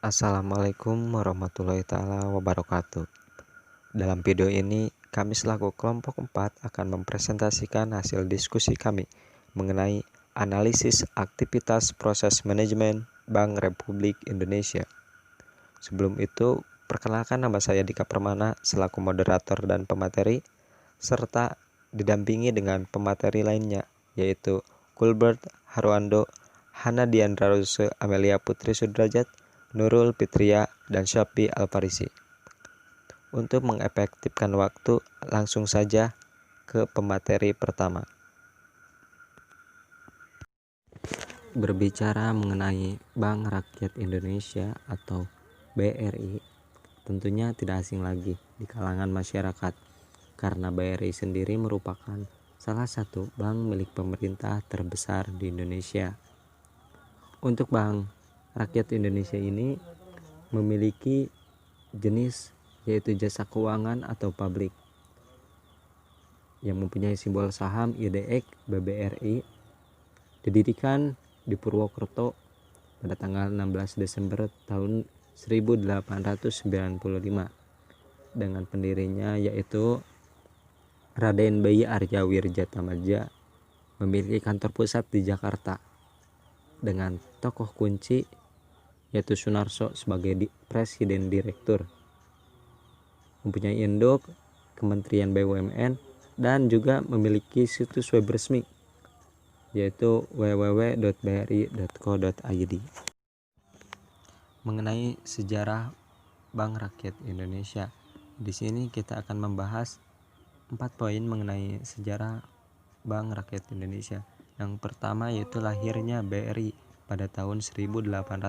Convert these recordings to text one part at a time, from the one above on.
Assalamualaikum warahmatullahi taala wabarakatuh. Dalam video ini, kami selaku kelompok 4 akan mempresentasikan hasil diskusi kami mengenai analisis aktivitas proses manajemen Bank Republik Indonesia. Sebelum itu, perkenalkan nama saya Dika Permana selaku moderator dan pemateri, serta didampingi dengan pemateri lainnya, yaitu Gilbert Harwando, Hana Diandra Rose, Amelia Putri Sudrajat, Nurul Fitria, dan Syafi Alfarisi. Untuk mengefektifkan waktu, langsung saja ke pemateri pertama. Berbicara mengenai Bank Rakyat Indonesia atau BRI, tentunya tidak asing lagi di kalangan masyarakat, karena BRI sendiri merupakan salah satu bank milik pemerintah terbesar di Indonesia. Untuk Bank Rakyat Indonesia ini memiliki jenis yaitu jasa keuangan atau publik yang mempunyai simbol saham IDX BBRI, didirikan di Purwokerto pada tanggal 16 Desember tahun 1895 dengan pendirinya yaitu Raden Bayi Arya Wirjatamaja, memiliki kantor pusat di Jakarta dengan tokoh kunci yaitu Sunarso sebagai presiden direktur, mempunyai induk Kementerian BUMN, dan juga memiliki situs web resmi yaitu www.bri.co.id. Mengenai sejarah Bank Rakyat Indonesia, di sini kita akan membahas 4 poin mengenai sejarah Bank Rakyat Indonesia. Yang pertama yaitu lahirnya BRI pada tahun 1895.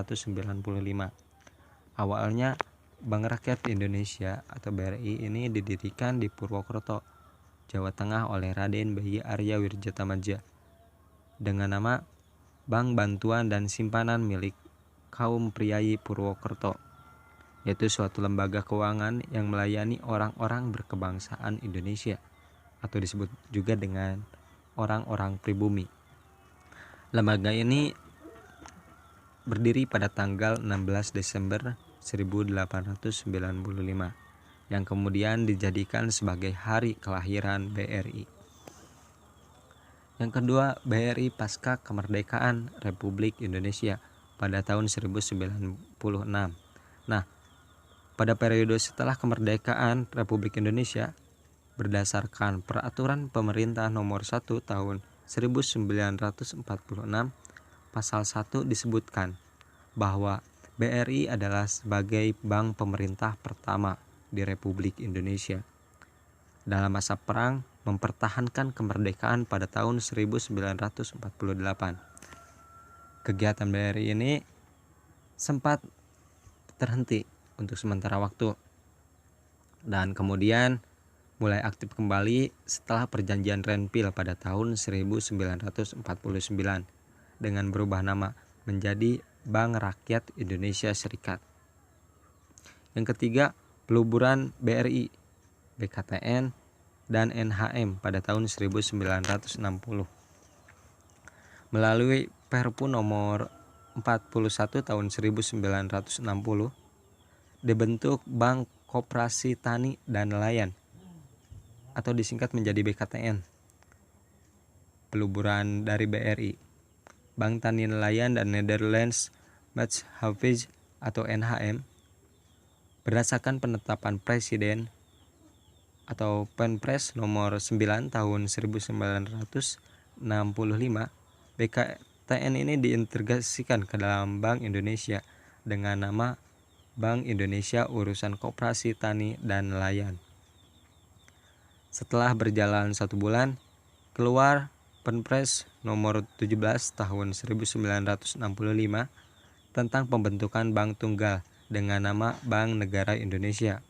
Awalnya Bank Rakyat Indonesia atau BRI ini didirikan di Purwokerto, Jawa Tengah oleh Raden Bayi Arya Wirjatamaja dengan nama Bank Bantuan dan Simpanan milik kaum priai Purwokerto, yaitu suatu lembaga keuangan yang melayani orang-orang berkebangsaan Indonesia atau disebut juga dengan orang-orang pribumi. Lembaga ini berdiri pada tanggal 16 Desember 1895 yang kemudian dijadikan sebagai hari kelahiran BRI. Yang kedua, BRI pasca kemerdekaan Republik Indonesia pada tahun 1096. Nah, pada periode setelah kemerdekaan Republik Indonesia, berdasarkan Peraturan Pemerintah Nomor 1 Tahun 1946, Pasal 1 disebutkan bahwa BRI adalah sebagai bank pemerintah pertama di Republik Indonesia. Dalam masa perang mempertahankan kemerdekaan pada tahun 1948. Kegiatan BRI ini sempat terhenti untuk sementara waktu dan kemudian mulai aktif kembali setelah perjanjian Renville pada tahun 1949 dengan berubah nama menjadi Bank Rakyat Indonesia Serikat. Yang ketiga, peluburan BRI, BKTN, dan NHM pada tahun 1960. Melalui Perpu nomor 41 tahun 1960 dibentuk Bank Koperasi Tani dan Nelayan atau disingkat menjadi BKTN. Peluburan dari BRI, Bank Tani Nelayan dan Netherlands Maatschappij atau NHM, berdasarkan penetapan Presiden atau Penpres nomor 9 tahun 1965, BKTN ini diintegrasikan ke dalam Bank Indonesia dengan nama Bank Indonesia Urusan Koperasi Tani dan Nelayan. Setelah berjalan 1 bulan, keluar Penpres nomor 17 tahun 1965 tentang pembentukan bank tunggal dengan nama Bank Negara Indonesia.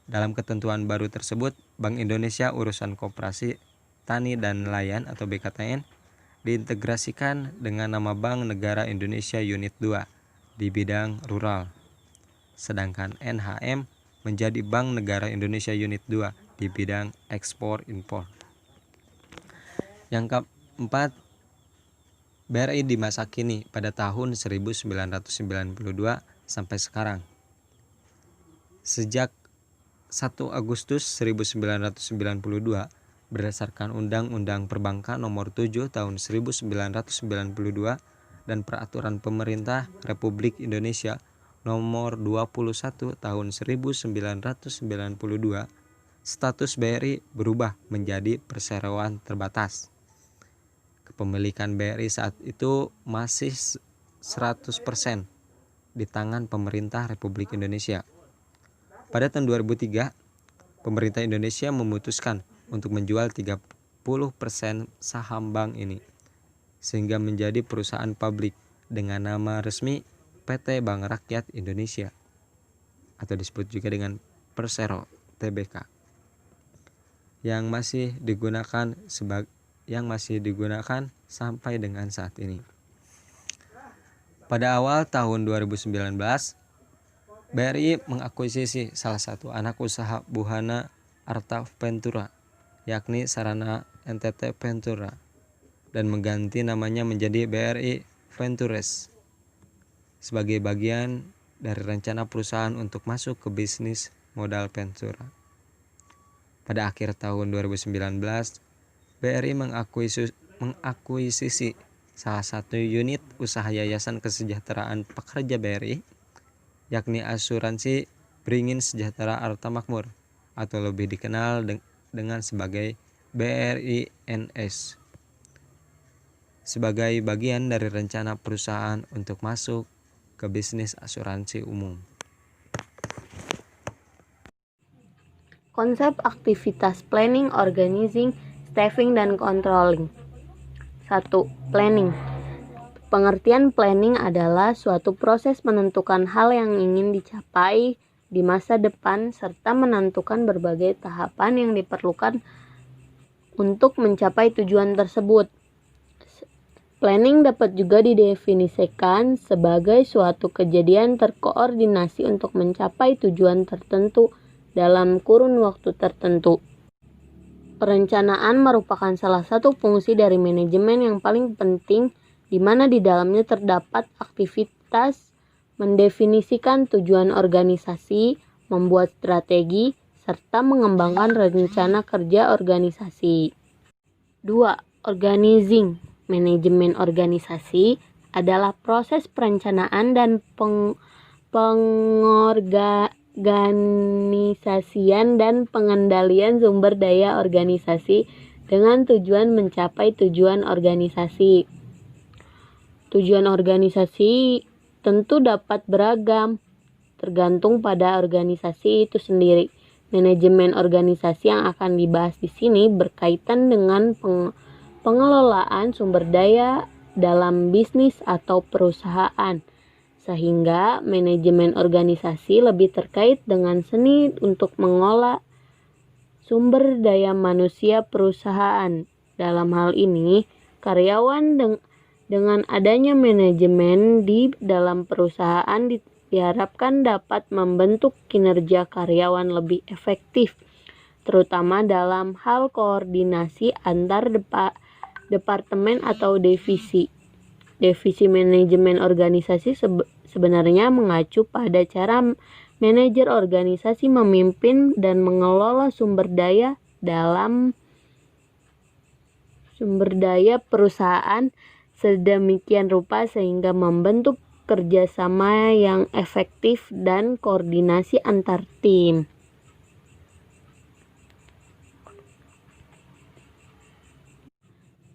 Dalam ketentuan baru tersebut, Bank Indonesia Urusan Koperasi Tani dan Nelayan atau BKTN diintegrasikan dengan nama Bank Negara Indonesia Unit 2 di bidang rural. Sedangkan NHM menjadi Bank Negara Indonesia Unit 2 di bidang ekspor impor. Yang keempat, BRI di masa kini pada tahun 1992 sampai sekarang. Sejak 1 Agustus 1992 berdasarkan Undang-Undang Perbankan Nomor 7 Tahun 1992 dan Peraturan Pemerintah Republik Indonesia Nomor 21 Tahun 1992, status BRI berubah menjadi perseroan terbatas. Kepemilikan BRI saat itu masih 100% di tangan pemerintah Republik Indonesia. Pada tahun 2003, pemerintah Indonesia memutuskan untuk menjual 30% saham bank ini, sehingga menjadi perusahaan publik dengan nama resmi PT Bank Rakyat Indonesia, atau disebut juga dengan Persero Tbk, yang masih digunakan sampai dengan saat ini. Pada awal tahun 2019, BRI mengakuisisi salah satu anak usaha Buhana Arta Ventura, yakni Sarana NTT Ventura, dan mengganti namanya menjadi BRI Ventures sebagai bagian dari rencana perusahaan untuk masuk ke bisnis modal Ventura. Pada akhir tahun 2019, BRI mengakuisisi salah satu unit usaha Yayasan Kesejahteraan Pekerja BRI, yakni Asuransi Beringin Sejahtera Arta Makmur, atau lebih dikenal dengan sebagai BRINS, sebagai bagian dari rencana perusahaan untuk masuk ke bisnis asuransi umum. Konsep aktivitas planning, organizing, staffing, dan controlling. 1. Planning. Pengertian planning adalah suatu proses menentukan hal yang ingin dicapai di masa depan serta menentukan berbagai tahapan yang diperlukan untuk mencapai tujuan tersebut. Planning dapat juga didefinisikan sebagai suatu kejadian terkoordinasi untuk mencapai tujuan tertentu dalam kurun waktu tertentu. Perencanaan merupakan salah satu fungsi dari manajemen yang paling penting, di mana di dalamnya terdapat aktivitas mendefinisikan tujuan organisasi, membuat strategi, serta mengembangkan rencana kerja organisasi. 2. Organizing. Manajemen organisasi adalah proses perencanaan dan pengorganisasian dan pengendalian sumber daya organisasi dengan tujuan mencapai tujuan organisasi. Tujuan organisasi tentu dapat beragam, tergantung pada organisasi itu sendiri. Manajemen organisasi yang akan dibahas di sini berkaitan dengan pengelolaan sumber daya dalam bisnis atau perusahaan, sehingga manajemen organisasi lebih terkait dengan seni untuk mengolah sumber daya manusia perusahaan. Dalam hal ini, karyawan dengan adanya manajemen di dalam perusahaan diharapkan dapat membentuk kinerja karyawan lebih efektif, terutama dalam hal koordinasi antar departemen atau divisi. Divisi manajemen organisasi sebenarnya mengacu pada cara manajer organisasi memimpin dan mengelola sumber daya perusahaan sedemikian rupa sehingga membentuk kerjasama yang efektif dan koordinasi antar tim.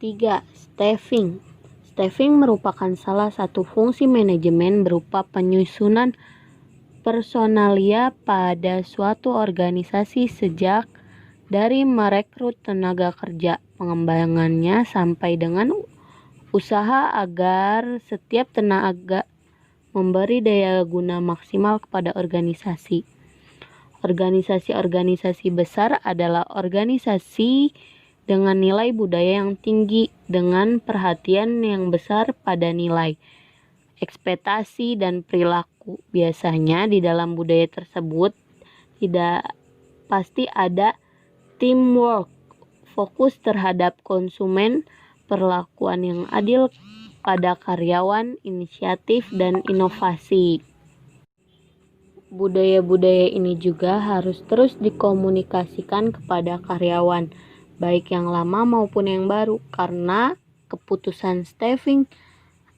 3. Staffing. Staffing merupakan salah satu fungsi manajemen berupa penyusunan personalia pada suatu organisasi sejak dari merekrut tenaga kerja, pengembangannya sampai dengan usaha agar setiap tenaga memberi daya guna maksimal kepada organisasi. Organisasi-organisasi besar adalah organisasi dengan nilai budaya yang tinggi, dengan perhatian yang besar pada nilai, ekspektasi, dan perilaku. Biasanya di dalam budaya tersebut tidak pasti ada teamwork, fokus terhadap konsumen, perlakuan yang adil pada karyawan, inisiatif, dan inovasi. Budaya-budaya ini juga harus terus dikomunikasikan kepada karyawan, baik yang lama maupun yang baru, karena keputusan staffing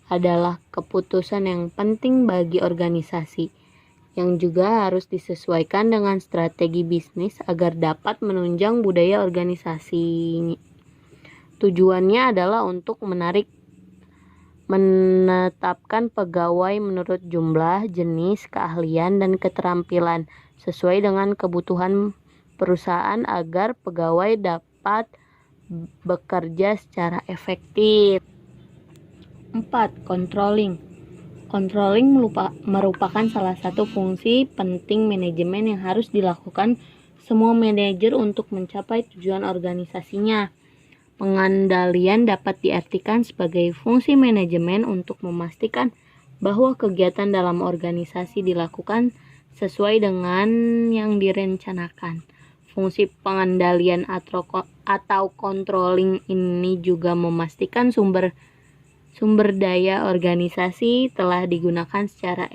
adalah keputusan yang penting bagi organisasi, yang juga harus disesuaikan dengan strategi bisnis agar dapat menunjang budaya organisasi. Tujuannya adalah untuk menetapkan pegawai menurut jumlah, jenis, keahlian, dan keterampilan sesuai dengan kebutuhan perusahaan agar pegawai dapat bekerja secara efektif. 4. Controlling. Controlling merupakan salah satu fungsi penting manajemen yang harus dilakukan semua manajer untuk mencapai tujuan organisasinya. Pengendalian dapat diartikan sebagai fungsi manajemen untuk memastikan bahwa kegiatan dalam organisasi dilakukan sesuai dengan yang direncanakan. Fungsi pengendalian atau controlling ini juga memastikan sumber daya organisasi telah digunakan secara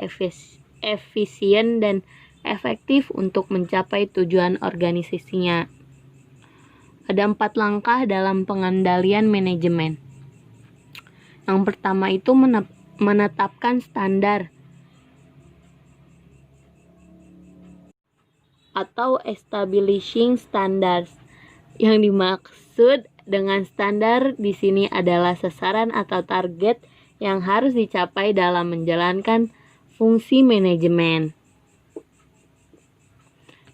efisien dan efektif untuk mencapai tujuan organisasinya. Ada 4 langkah dalam pengendalian manajemen. Yang pertama itu menetapkan standar atau establishing standards. Yang dimaksud dengan standar di sini adalah sasaran atau target yang harus dicapai dalam menjalankan fungsi manajemen.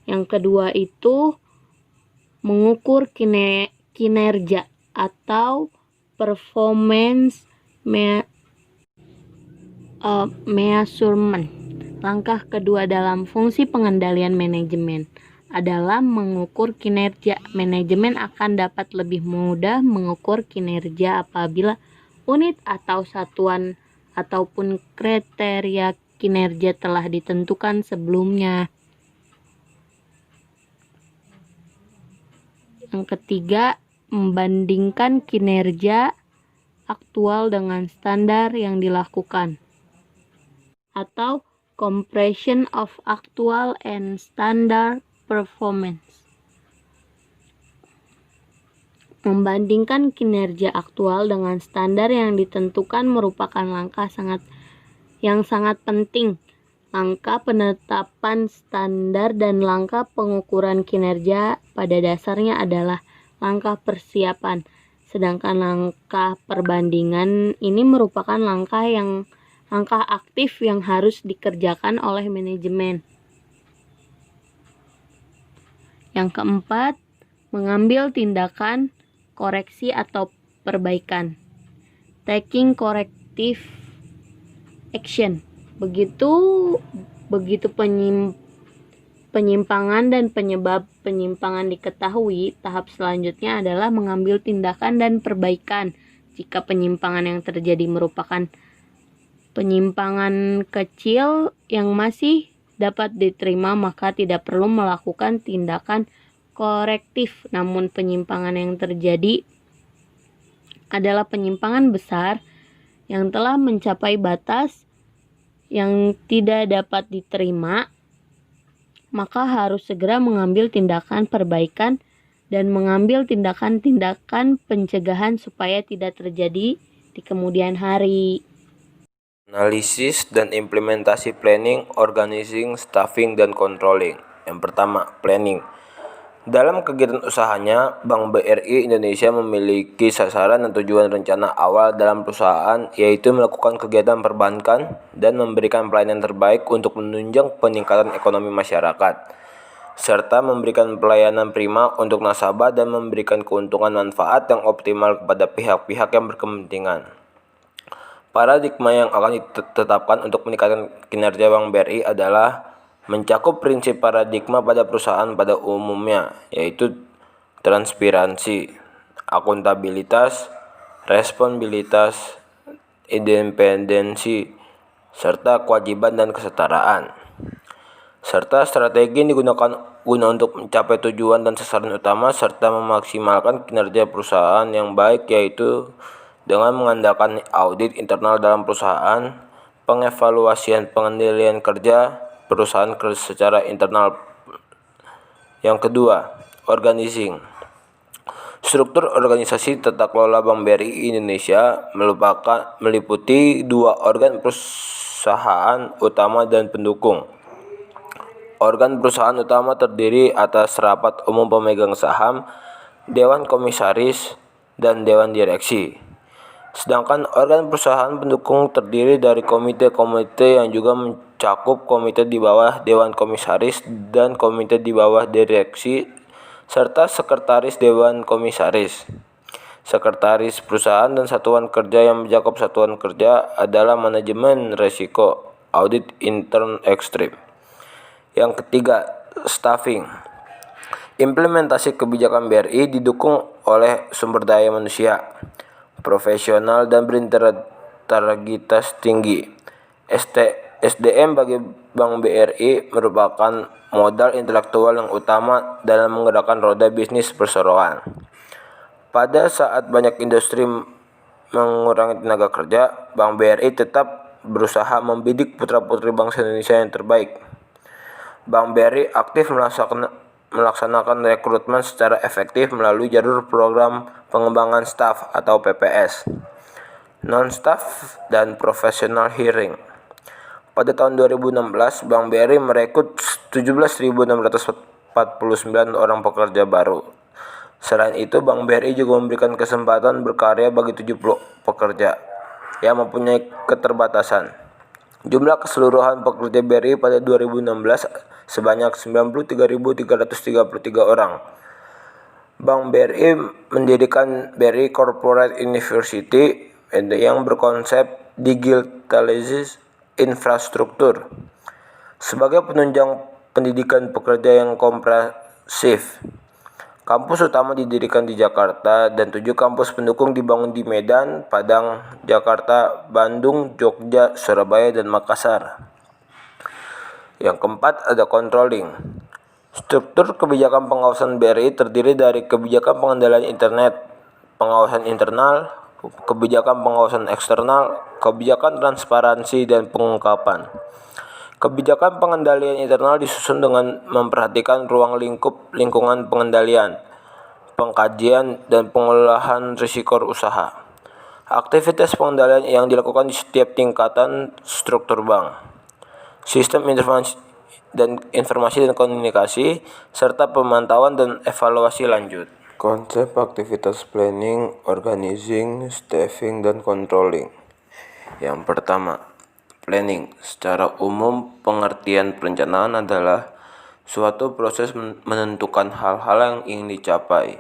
Yang kedua itu mengukur kinerja atau performance measurement. Langkah kedua dalam fungsi pengendalian manajemen adalah mengukur kinerja. Manajemen akan dapat lebih mudah mengukur kinerja apabila unit atau satuan ataupun kriteria kinerja telah ditentukan sebelumnya. Yang ketiga, membandingkan kinerja aktual dengan standar yang dilakukan, atau comparison of actual and standard performance. Membandingkan kinerja aktual dengan standar yang ditentukan merupakan langkah yang sangat penting. Langkah penetapan standar dan langkah pengukuran kinerja pada dasarnya adalah langkah persiapan, sedangkan langkah perbandingan ini merupakan langkah aktif yang harus dikerjakan oleh manajemen. Yang keempat, mengambil tindakan koreksi atau perbaikan. Taking corrective action. Begitu penyimpangan dan penyebab penyimpangan diketahui, tahap selanjutnya adalah mengambil tindakan dan perbaikan. Jika penyimpangan yang terjadi merupakan penyimpangan kecil yang masih dapat diterima, maka tidak perlu melakukan tindakan korektif. Namun penyimpangan yang terjadi adalah penyimpangan besar yang telah mencapai batas yang tidak dapat diterima, maka harus segera mengambil tindakan perbaikan dan mengambil tindakan-tindakan pencegahan supaya tidak terjadi di kemudian hari. Analisis dan implementasi planning, organizing, staffing, dan controlling. Yang pertama, planning. Dalam kegiatan usahanya, Bank BRI Indonesia memiliki sasaran dan tujuan rencana awal dalam perusahaan, yaitu melakukan kegiatan perbankan dan memberikan pelayanan terbaik untuk menunjang peningkatan ekonomi masyarakat, serta memberikan pelayanan prima untuk nasabah dan memberikan keuntungan manfaat yang optimal kepada pihak-pihak yang berkepentingan. Paradigma yang akan ditetapkan untuk meningkatkan kinerja Bank BRI adalah mencakup prinsip paradigma pada perusahaan pada umumnya, yaitu transparansi, akuntabilitas, responsibilitas, independensi, serta kewajiban dan kesetaraan. Serta strategi yang digunakan guna untuk mencapai tujuan dan sasaran utama serta memaksimalkan kinerja perusahaan yang baik, yaitu dengan mengandalkan audit internal dalam perusahaan, pengevaluasian pengendalian kerja perusahaan secara internal. Yang kedua, organizing. Struktur organisasi tata kelola Bank BRI Indonesia meliputi 2 organ perusahaan utama dan pendukung. Organ perusahaan utama terdiri atas rapat umum pemegang saham, dewan komisaris, dan dewan direksi. Sedangkan organ perusahaan pendukung terdiri dari komite-komite yang juga mencakup komite di bawah dewan komisaris dan komite di bawah direksi, serta sekretaris dewan komisaris. Sekretaris perusahaan dan satuan kerja yang mencakup satuan kerja adalah manajemen risiko, audit intern ekstrim. Yang ketiga, staffing. Implementasi kebijakan BRI didukung oleh sumber daya manusia profesional dan berintegritas tinggi. SDM bagi Bank BRI merupakan modal intelektual yang utama dalam menggerakkan roda bisnis perseroan. Pada saat banyak industri mengurangi tenaga kerja, Bank BRI tetap berusaha membidik putra-putri bangsa Indonesia yang terbaik. Bank BRI aktif melaksanakan rekrutmen secara efektif melalui jalur program pengembangan staf atau PPS, non-staff, dan professional hiring. Pada tahun 2016, Bank BRI merekrut 17.649 orang pekerja baru. Selain itu, Bank BRI juga memberikan kesempatan berkarya bagi 70 pekerja yang mempunyai keterbatasan. Jumlah keseluruhan pekerja BRI pada 2016 sebanyak 93.333 orang. Bank BRI mendirikan BRI Corporate University yang berkonsep digitalisasi infrastruktur sebagai penunjang pendidikan pekerja yang komprehensif. Kampus utama didirikan di Jakarta dan 7 kampus pendukung dibangun di Medan, Padang, Jakarta, Bandung, Jogja, Surabaya, dan Makassar. Yang keempat, ada controlling. Struktur kebijakan pengawasan BRI terdiri dari kebijakan pengendalian internet, pengawasan internal, kebijakan pengawasan eksternal, kebijakan transparansi, dan pengungkapan. Kebijakan pengendalian internal disusun dengan memperhatikan ruang lingkungan pengendalian, pengkajian, dan pengelolaan risiko usaha. Aktivitas pengendalian yang dilakukan di setiap tingkatan struktur bank, sistem informasi dan komunikasi, serta pemantauan dan evaluasi lanjut. Konsep aktivitas planning, organizing, staffing, dan controlling. Yang pertama, planning. Secara umum, pengertian perencanaan adalah suatu proses menentukan hal-hal yang ingin dicapai,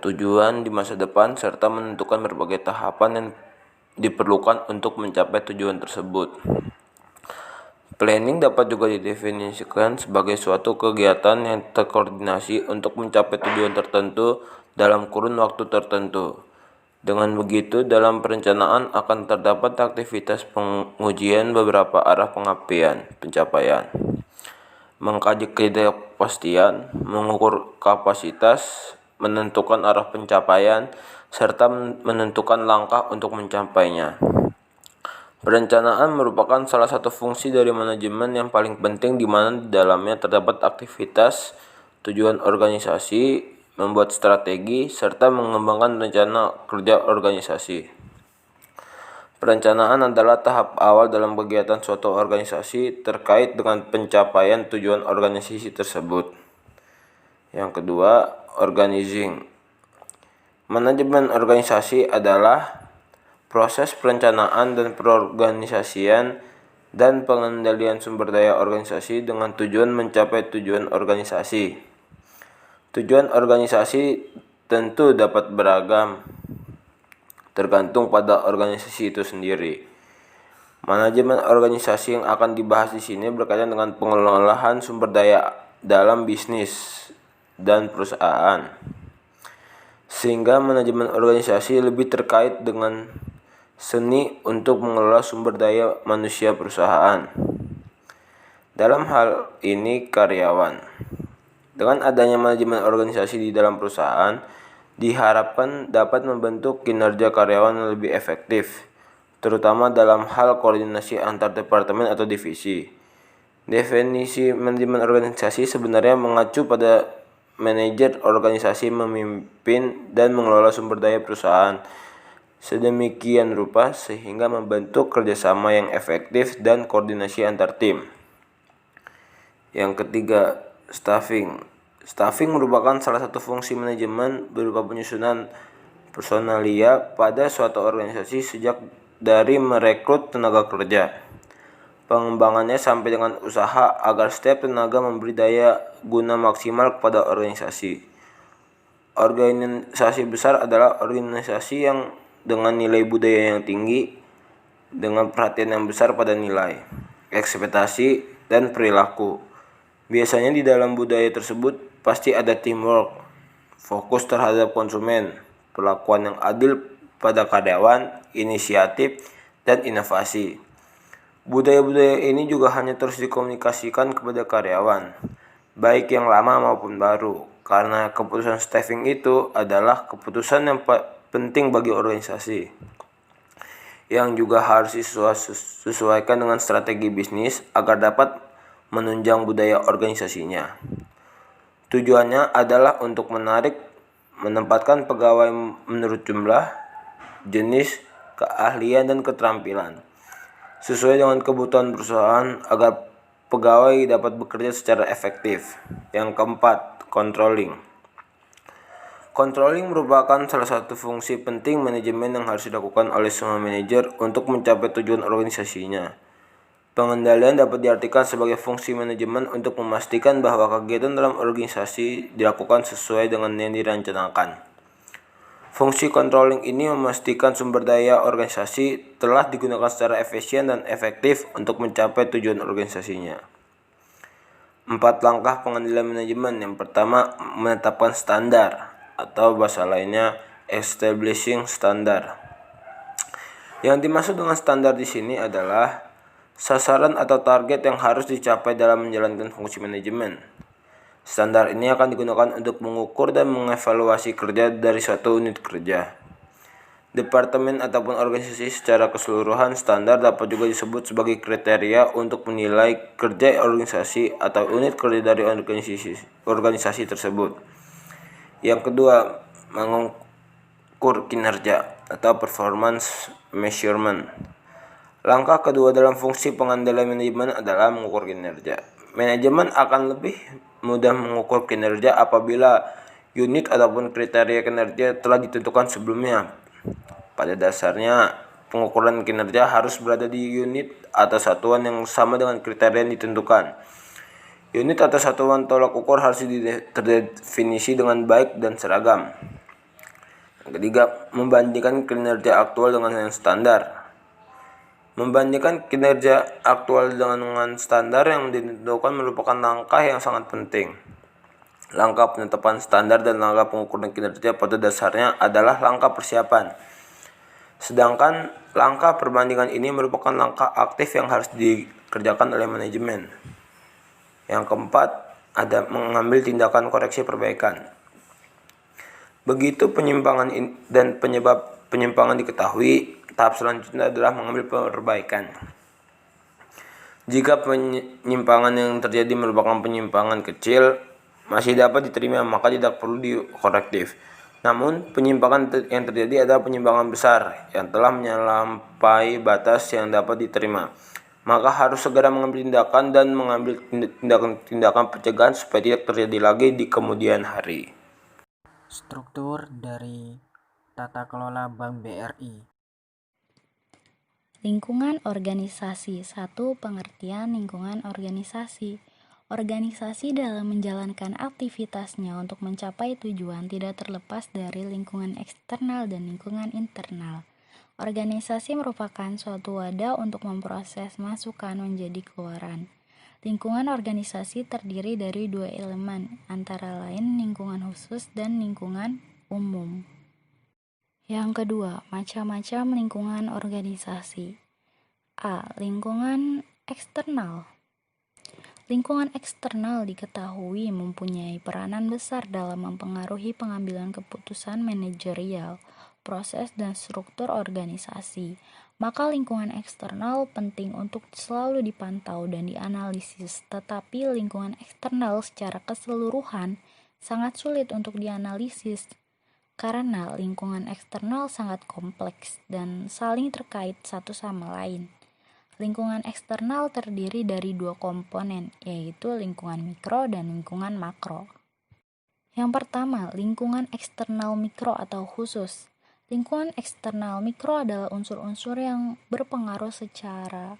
tujuan di masa depan, serta menentukan berbagai tahapan yang diperlukan untuk mencapai tujuan tersebut. Planning dapat juga didefinisikan sebagai suatu kegiatan yang terkoordinasi untuk mencapai tujuan tertentu dalam kurun waktu tertentu. Dengan begitu, dalam perencanaan akan terdapat aktivitas pengujian beberapa arah pencapaian, mengkaji ketidakpastian, mengukur kapasitas, menentukan arah pencapaian, serta menentukan langkah untuk mencapainya. Perencanaan merupakan salah satu fungsi dari manajemen yang paling penting, di mana di dalamnya terdapat aktivitas, tujuan organisasi, membuat strategi, serta mengembangkan rencana kerja organisasi. Perencanaan adalah tahap awal dalam kegiatan suatu organisasi terkait dengan pencapaian tujuan organisasi tersebut. Yang kedua, organizing. Manajemen organisasi adalah proses perencanaan dan perorganisasian dan pengendalian sumber daya organisasi dengan tujuan mencapai tujuan organisasi. Tujuan organisasi tentu dapat beragam, tergantung pada organisasi itu sendiri. Manajemen organisasi yang akan dibahas di sini berkaitan dengan pengelolaan sumber daya dalam bisnis dan perusahaan, sehingga manajemen organisasi lebih terkait dengan seni untuk mengelola sumber daya manusia perusahaan. Dalam hal ini karyawan. Dengan adanya manajemen organisasi di dalam perusahaan, diharapkan dapat membentuk kinerja karyawan yang lebih efektif, terutama dalam hal koordinasi antar departemen atau divisi. Definisi manajemen organisasi sebenarnya mengacu pada manajer organisasi memimpin dan mengelola sumber daya perusahaan sedemikian rupa sehingga membentuk kerjasama yang efektif dan koordinasi antar tim. Yang ketiga, staffing. Staffing merupakan salah satu fungsi manajemen berupa penyusunan personalia pada suatu organisasi sejak dari merekrut tenaga kerja, pengembangannya sampai dengan usaha agar setiap tenaga memberi daya guna maksimal kepada organisasi. Organisasi besar adalah organisasi yang dengan nilai budaya yang tinggi, dengan perhatian yang besar pada nilai, ekspektasi, dan perilaku. Biasanya di dalam budaya tersebut pasti ada teamwork, fokus terhadap konsumen, perlakuan yang adil pada karyawan, inisiatif, dan inovasi. Budaya-budaya ini juga hanya terus dikomunikasikan kepada karyawan, baik yang lama maupun baru, karena keputusan staffing itu adalah keputusan yang penting bagi organisasi, yang juga harus disesuaikan dengan strategi bisnis agar dapat menunjang budaya organisasinya. Tujuannya adalah untuk menempatkan pegawai menurut jumlah, jenis, keahlian, dan keterampilan sesuai dengan kebutuhan perusahaan agar pegawai dapat bekerja secara efektif. Yang keempat, controlling. Controlling merupakan salah satu fungsi penting manajemen yang harus dilakukan oleh semua manajer untuk mencapai tujuan organisasinya. Pengendalian dapat diartikan sebagai fungsi manajemen untuk memastikan bahwa kegiatan dalam organisasi dilakukan sesuai dengan yang direncanakan. Fungsi controlling ini memastikan sumber daya organisasi telah digunakan secara efisien dan efektif untuk mencapai tujuan organisasinya. 4 langkah pengendalian manajemen. Yang pertama, menetapkan standar atau bahasa lainnya establishing standard. Yang dimaksud dengan standar di sini adalah sasaran atau target yang harus dicapai dalam menjalankan fungsi manajemen. Standar ini akan digunakan untuk mengukur dan mengevaluasi kerja dari suatu unit kerja, departemen ataupun organisasi secara keseluruhan. Standar dapat juga disebut sebagai kriteria untuk menilai kerja organisasi atau unit kerja dari organisasi tersebut. Yang kedua, mengukur kinerja atau performance measurement. Langkah kedua dalam fungsi pengendalian manajemen adalah mengukur kinerja. Manajemen akan lebih mudah mengukur kinerja apabila unit ataupun kriteria kinerja telah ditentukan sebelumnya. Pada dasarnya, pengukuran kinerja harus berada di unit atau satuan yang sama dengan kriteria yang ditentukan. Unit atau satuan tolak ukur harus terdefinisi dengan baik dan seragam. Yang ketiga, membandingkan kinerja aktual dengan yang standar. Membandingkan kinerja aktual dengan standar yang ditentukan merupakan langkah yang sangat penting. Langkah penetapan standar dan langkah pengukuran kinerja pada dasarnya adalah langkah persiapan. Sedangkan langkah perbandingan ini merupakan langkah aktif yang harus dikerjakan oleh manajemen. Yang keempat, ada mengambil tindakan koreksi perbaikan. Begitu penyimpangan dan penyebab penyimpangan diketahui, tahap selanjutnya adalah mengambil perbaikan. Jika penyimpangan yang terjadi merupakan penyimpangan kecil, masih dapat diterima, maka tidak perlu dikorektif. Namun, penyimpangan yang terjadi adalah penyimpangan besar yang telah melampaui batas yang dapat diterima. Maka harus segera mengambil tindakan dan mengambil tindakan pencegahan supaya tidak terjadi lagi di kemudian hari. Struktur dari tata kelola Bank BRI. Lingkungan organisasi. 1. Pengertian lingkungan organisasi. Organisasi dalam menjalankan aktivitasnya untuk mencapai tujuan tidak terlepas dari lingkungan eksternal dan lingkungan internal. Organisasi merupakan suatu wadah untuk memproses masukan menjadi keluaran. Lingkungan organisasi terdiri dari 2 elemen, antara lain lingkungan khusus dan lingkungan umum. Yang kedua, macam-macam lingkungan organisasi. A. Lingkungan eksternal. Lingkungan eksternal diketahui mempunyai peranan besar dalam mempengaruhi pengambilan keputusan manajerial, proses dan struktur organisasi. Maka lingkungan eksternal penting untuk selalu dipantau dan dianalisis, tetapi lingkungan eksternal secara keseluruhan sangat sulit untuk dianalisis karena lingkungan eksternal sangat kompleks dan saling terkait satu sama lain. Lingkungan eksternal terdiri dari dua komponen, yaitu lingkungan mikro dan lingkungan makro. Yang pertama, lingkungan eksternal mikro atau khusus. Lingkungan eksternal mikro adalah unsur-unsur yang berpengaruh secara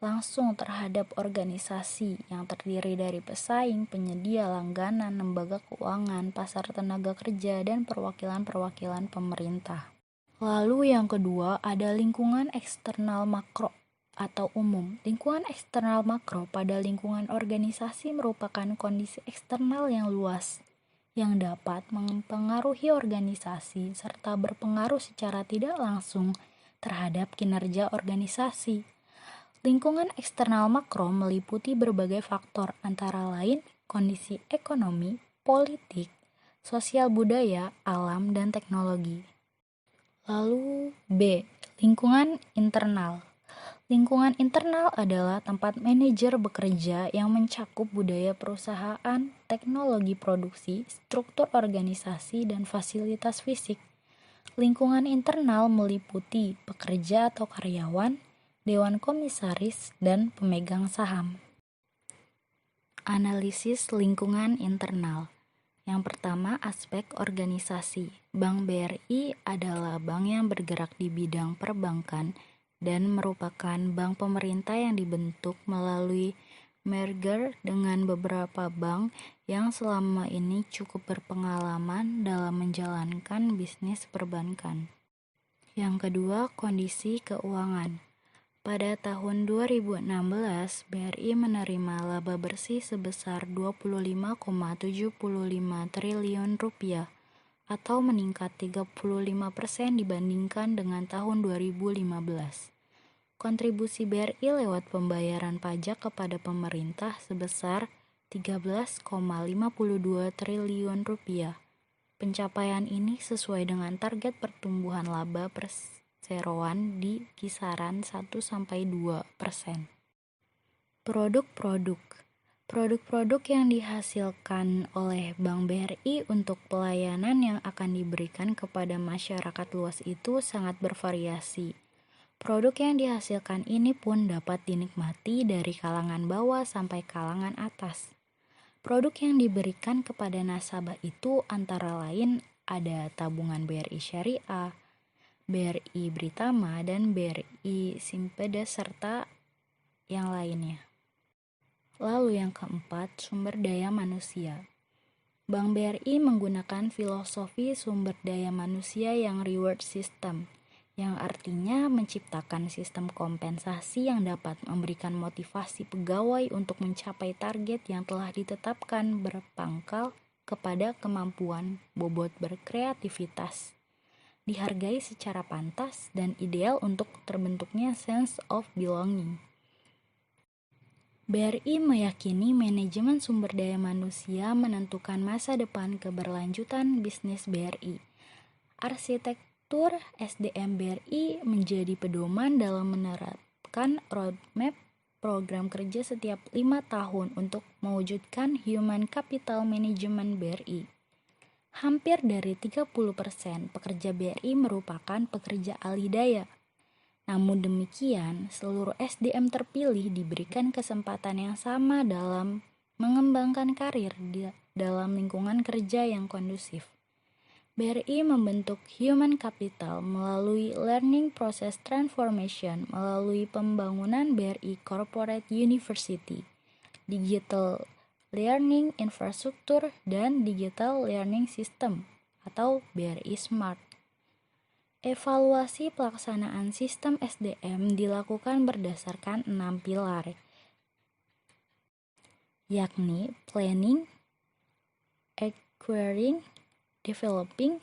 langsung terhadap organisasi yang terdiri dari pesaing, penyedia, langganan, lembaga keuangan, pasar tenaga kerja, dan perwakilan-perwakilan pemerintah. Lalu yang kedua ada lingkungan eksternal makro atau umum. Lingkungan eksternal makro pada lingkungan organisasi merupakan kondisi eksternal yang luas yang dapat mempengaruhi organisasi serta berpengaruh secara tidak langsung terhadap kinerja organisasi. Lingkungan eksternal makro meliputi berbagai faktor antara lain kondisi ekonomi, politik, sosial budaya, alam, dan teknologi. Lalu B. Lingkungan internal. Lingkungan internal adalah tempat manajer bekerja yang mencakup budaya perusahaan, teknologi produksi, struktur organisasi, dan fasilitas fisik. Lingkungan internal meliputi pekerja atau karyawan, dewan komisaris, dan pemegang saham. Analisis lingkungan internal. Yang pertama, aspek organisasi. Bank BRI adalah bank yang bergerak di bidang perbankan dan merupakan bank pemerintah yang dibentuk melalui merger dengan beberapa bank yang selama ini cukup berpengalaman dalam menjalankan bisnis perbankan. Yang kedua, kondisi keuangan. Pada tahun 2016, BRI menerima laba bersih sebesar 25,75 triliun rupiah atau meningkat 35% dibandingkan dengan tahun 2015. Kontribusi BRI lewat pembayaran pajak kepada pemerintah sebesar 13,52 triliun rupiah. Pencapaian ini sesuai dengan target pertumbuhan laba perseroan di kisaran 1-2%. Produk-produk. Produk-produk yang dihasilkan oleh Bank BRI untuk pelayanan yang akan diberikan kepada masyarakat luas itu sangat bervariasi. Produk yang dihasilkan ini pun dapat dinikmati dari kalangan bawah sampai kalangan atas. Produk yang diberikan kepada nasabah itu antara lain ada tabungan BRI Syariah, BRI Britama, dan BRI Simpeda serta yang lainnya. Lalu yang keempat, sumber daya manusia. Bank BRI menggunakan filosofi sumber daya manusia yang reward system, yang artinya menciptakan sistem kompensasi yang dapat memberikan motivasi pegawai untuk mencapai target yang telah ditetapkan berpangkal kepada kemampuan bobot berkreativitas, dihargai secara pantas dan ideal untuk terbentuknya sense of belonging. BRI meyakini manajemen sumber daya manusia menentukan masa depan keberlanjutan bisnis BRI. Arsitektur SDM BRI menjadi pedoman dalam menerapkan roadmap program kerja setiap 5 tahun untuk mewujudkan Human Capital Management BRI. Hampir dari 30% pekerja BRI merupakan pekerja ahli daya. Namun demikian, seluruh SDM terpilih diberikan kesempatan yang sama dalam mengembangkan karir dalam lingkungan kerja yang kondusif. BRI membentuk human capital melalui learning process transformation melalui pembangunan BRI Corporate University, digital learning infrastructure, dan digital learning system atau BRI Smart. Evaluasi pelaksanaan sistem SDM dilakukan berdasarkan 6 pilar, yakni planning, acquiring, developing,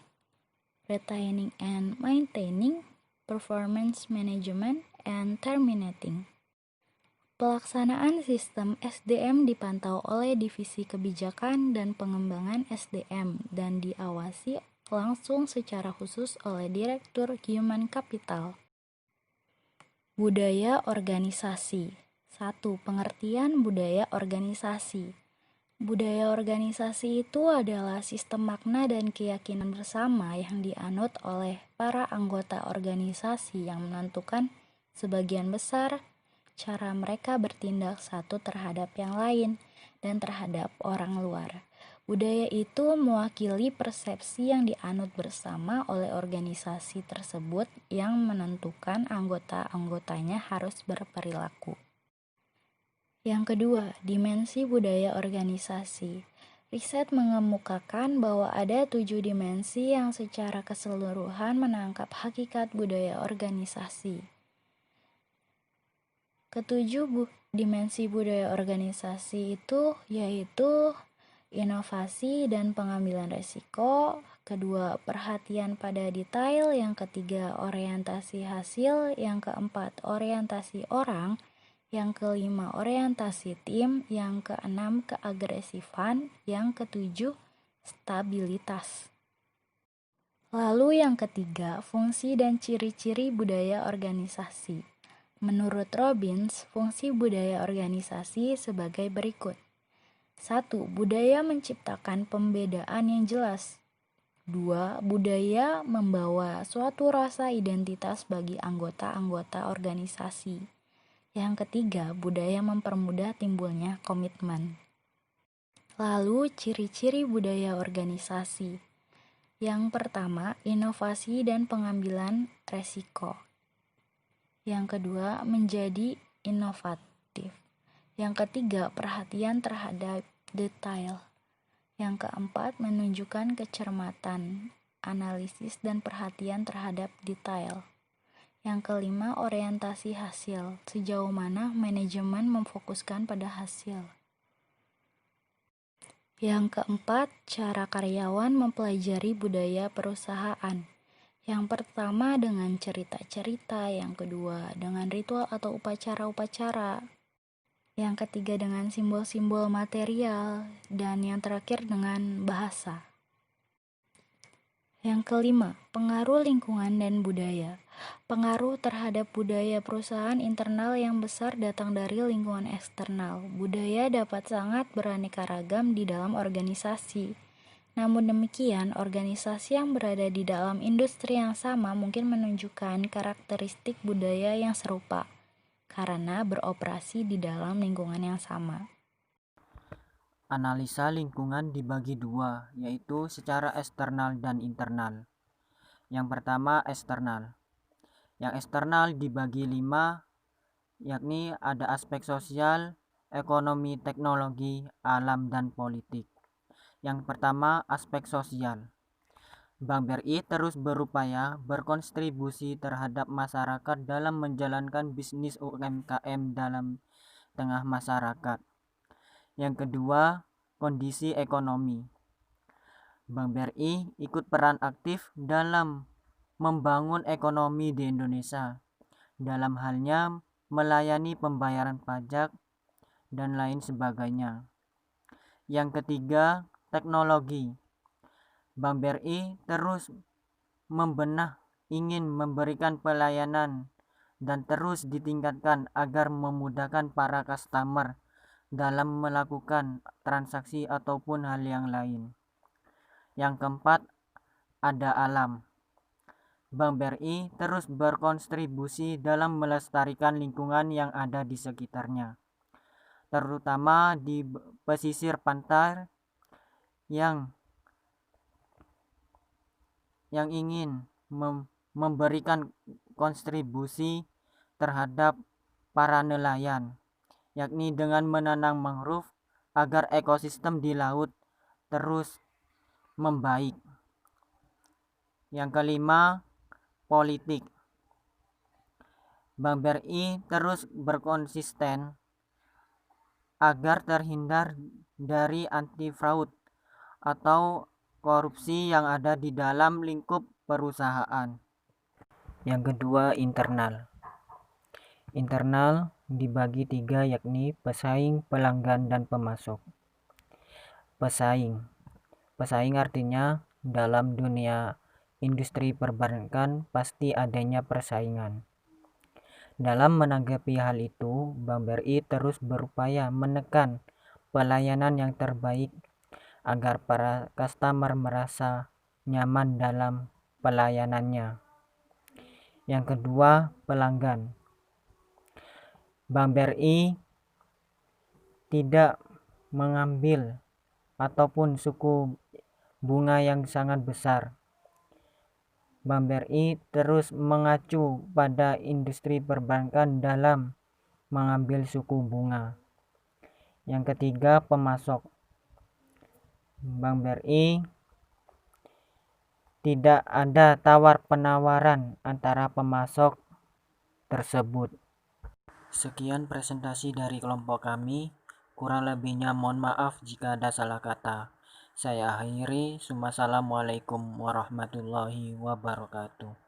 retaining and maintaining, performance management, and terminating. Pelaksanaan sistem SDM dipantau oleh Divisi Kebijakan dan Pengembangan SDM dan diawasi langsung secara khusus oleh Direktur Human Capital. Budaya organisasi. 1. Pengertian budaya organisasi. Budaya organisasi itu adalah sistem makna dan keyakinan bersama yang dianut oleh para anggota organisasi yang menentukan sebagian besar cara mereka bertindak satu terhadap yang lain dan terhadap orang luar. Budaya itu mewakili persepsi yang dianut bersama oleh organisasi tersebut yang menentukan anggota-anggotanya harus berperilaku. Yang kedua, dimensi budaya organisasi. Riset mengemukakan bahwa ada 7 dimensi yang secara keseluruhan menangkap hakikat budaya organisasi. Ketujuh dimensi budaya organisasi itu yaitu inovasi dan pengambilan resiko, kedua perhatian pada detail, yang ketiga orientasi hasil, yang keempat orientasi orang, yang kelima orientasi tim, yang keenam keagresifan, yang ketujuh stabilitas. Lalu yang ketiga, fungsi dan ciri-ciri budaya organisasi. Menurut Robbins, fungsi budaya organisasi sebagai berikut. 1. Budaya menciptakan pembedaan yang jelas. 2. Budaya membawa suatu rasa identitas bagi anggota-anggota organisasi. Yang ketiga, budaya mempermudah timbulnya komitmen. Lalu, ciri-ciri budaya organisasi. Yang pertama, inovasi dan pengambilan resiko. Yang kedua, menjadi inovatif. Yang ketiga, perhatian terhadap detail. Yang keempat, menunjukkan kecermatan, analisis dan perhatian terhadap detail. Yang kelima, orientasi hasil. Sejauh mana manajemen memfokuskan pada hasil. Yang keempat, cara karyawan mempelajari budaya perusahaan. Yang pertama dengan cerita-cerita, yang kedua dengan ritual atau upacara-upacara, yang ketiga dengan simbol-simbol material, dan yang terakhir dengan bahasa. Yang kelima, pengaruh lingkungan dan budaya. Pengaruh terhadap budaya perusahaan internal yang besar datang dari lingkungan eksternal. Budaya dapat sangat beraneka ragam di dalam organisasi. Namun demikian, organisasi yang berada di dalam industri yang sama mungkin menunjukkan karakteristik budaya yang serupa karena beroperasi di dalam lingkungan yang sama. Analisa lingkungan dibagi dua, yaitu secara eksternal dan internal. Yang pertama, eksternal. Yang eksternal dibagi 5, yakni ada aspek sosial, ekonomi, teknologi, alam, dan politik. Yang pertama, aspek sosial. Bank BRI terus berupaya berkontribusi terhadap masyarakat dalam menjalankan bisnis UMKM dalam tengah masyarakat. Yang kedua, kondisi ekonomi. Bank BRI ikut peran aktif dalam membangun ekonomi di Indonesia, dalam halnya melayani pembayaran pajak dan lain sebagainya. Yang ketiga, teknologi. Bank BRI terus membenah, ingin memberikan pelayanan dan terus ditingkatkan agar memudahkan para customer dalam melakukan transaksi ataupun hal yang lain. Yang keempat, ada alam. Bank BRI terus berkontribusi dalam melestarikan lingkungan yang ada di sekitarnya, terutama di pesisir pantai yang ingin memberikan kontribusi terhadap para nelayan, yakni dengan menanam mangrove agar ekosistem di laut terus membaik. Yang kelima, politik. Bank BRI terus berkonsisten agar terhindar dari anti fraud atau korupsi yang ada di dalam lingkup perusahaan. Yang kedua, internal. Internal dibagi 3, yakni pesaing, pelanggan, dan pemasok. Pesaing. Pesaing artinya dalam dunia industri perbankan pasti adanya persaingan. Dalam menanggapi hal itu, Bank BRI terus berupaya menekan pelayanan yang terbaik agar para customer merasa nyaman dalam pelayanannya. Yang kedua, pelanggan. Bank BRI tidak mengambil ataupun suku bunga yang sangat besar. Bank BRI terus mengacu pada industri perbankan dalam mengambil suku bunga. Yang ketiga, pemasok. Bank BRI tidak ada tawar-penawaran antara pemasok tersebut. Sekian presentasi dari kelompok kami. Kurang lebihnya mohon maaf jika ada salah kata. Saya akhiri. Wassalamualaikum warahmatullahi wabarakatuh.